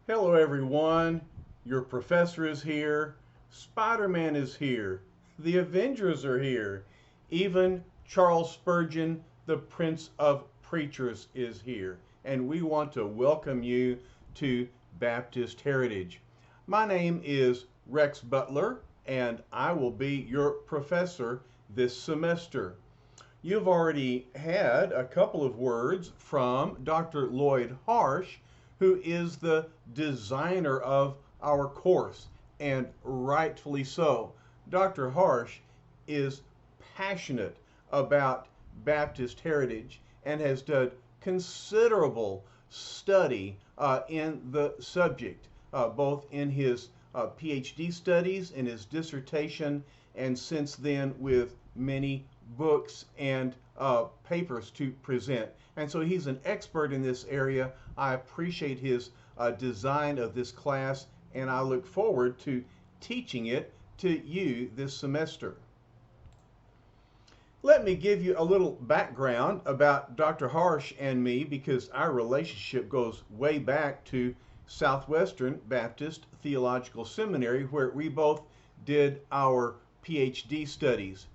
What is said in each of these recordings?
Hello, everyone. Your professor is here. Spider-Man is here. The Avengers are here. Even Charles Spurgeon, the Prince of Preachers, is here. And we want to welcome you to Baptist Heritage. My name is Rex Butler, and I will be your professor this semester. You've already had a couple of words from Dr. Lloyd Harsh, who is the designer of our course, and rightfully so. Dr. Harsh is passionate about Baptist heritage and has done considerable study in the subject, both in his PhD studies, in his dissertation, and since then with many books and papers to present. And so he's an expert in this area. I appreciate his design of this class, and I look forward to teaching it to you this semester. Let me give you a little background about Dr. Harsh and me because our relationship goes way back to Southwestern Baptist Theological Seminary, where we both did our PhD studies.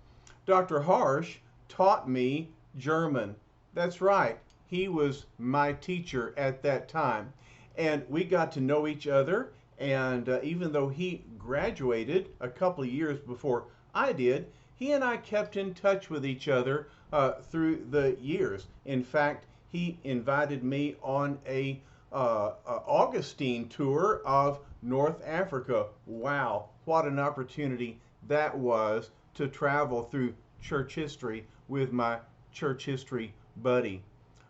Dr. Harsh taught me German. That's right, he was my teacher at that time. And we got to know each other, and even though he graduated a couple of years before I did, he and I kept in touch with each other through the years. In fact, he invited me on a Augustine tour of North Africa. Wow, what an opportunity that was to travel through church history with my church history buddy.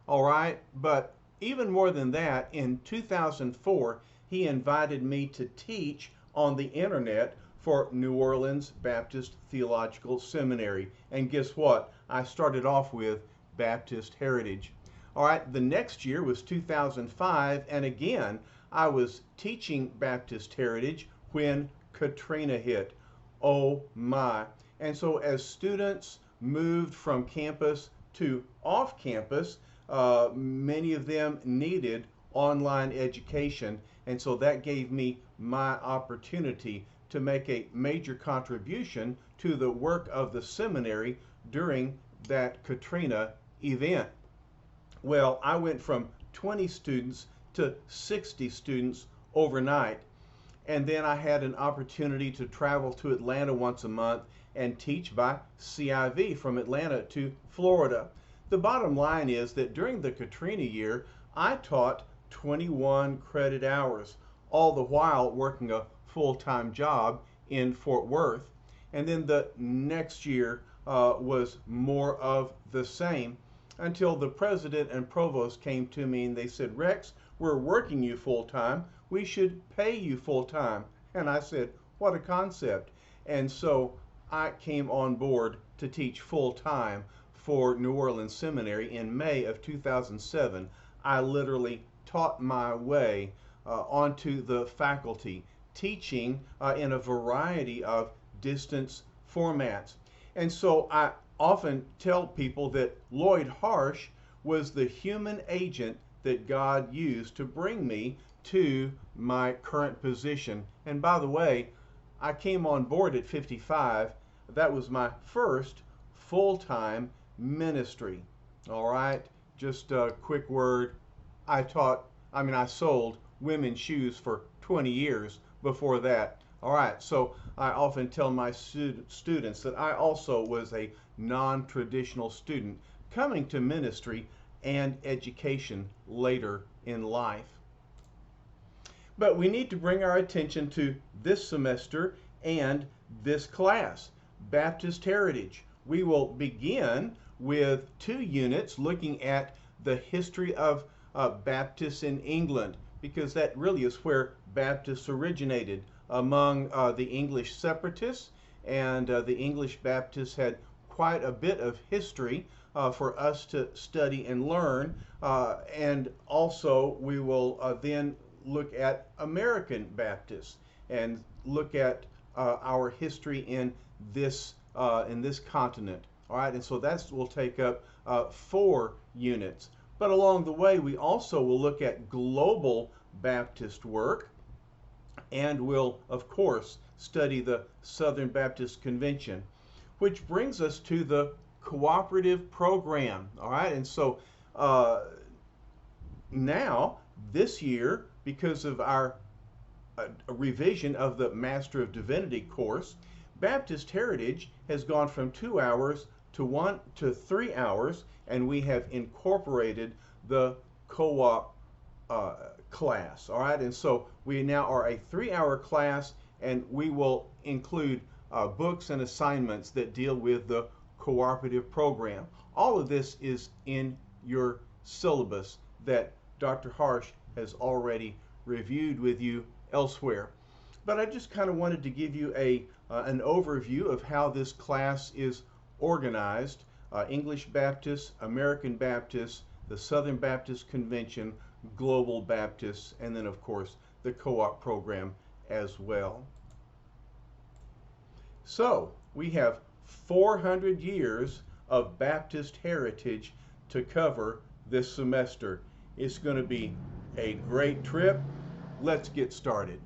All right, but even more than that, in 2004, he invited me to teach on the internet for New Orleans Baptist Theological Seminary. And guess what? I started off with Baptist Heritage. All right, the next year was 2005, and again, I was teaching Baptist Heritage when Katrina hit. Oh my. And so as students moved from campus to off campus, many of them needed online education. And so that gave me my opportunity to make a major contribution to the work of the seminary during that Katrina event. Well, I went from 20 students to 60 students overnight. And then I had an opportunity to travel to Atlanta once a month and teach by CIV from Atlanta to Florida. The bottom line is that during the Katrina year, I taught 21 credit hours, all the while working a full-time job in Fort Worth. And then the next year was more of the same until the president and provost came to me and they said, Rex, we're working you full-time. We should pay you full-time. And I said, what a concept. And so I came on board to teach full-time for New Orleans Seminary in May of 2007. I literally taught my way onto the faculty, teaching in a variety of distance formats. And so I often tell people that Lloyd Harsh was the human agent that God used to bring me to my current position. And by the way, I came on board at 55. That was my first full-time ministry. All right, just a quick word. I sold women's shoes for 20 years before that. All right, so I often tell my students that I also was a non-traditional student coming to ministry and education later in life. But we need to bring our attention to this semester and this class, Baptist Heritage. We will begin with 2 units looking at the history of Baptists in England, because that really is where Baptists originated among the English separatists, and the English Baptists had quite a bit of history for us to study and learn. And also we will then look at American Baptists and look at our history in this continent. All right, and so that will take up 4 units. But along the way, we also will look at global Baptist work, and we'll, of course, study the Southern Baptist Convention, which brings us to the cooperative program. All right, and so now, this year, because of our revision of the Master of Divinity course, Baptist Heritage has gone from 2 hours to 3 hours, and we have incorporated the co-op class. All right, and so we now are a 3-hour class, and we will include books and assignments that deal with the cooperative program. All of this is in your syllabus that Dr. Harsh has already reviewed with you elsewhere. But I just kind of wanted to give you an overview of how this class is organized. English Baptist, American Baptist, the Southern Baptist Convention, Global Baptist, and then of course the co-op program as well. So we have 400 years of Baptist heritage to cover this semester. It's going to be a great trip. Let's get started.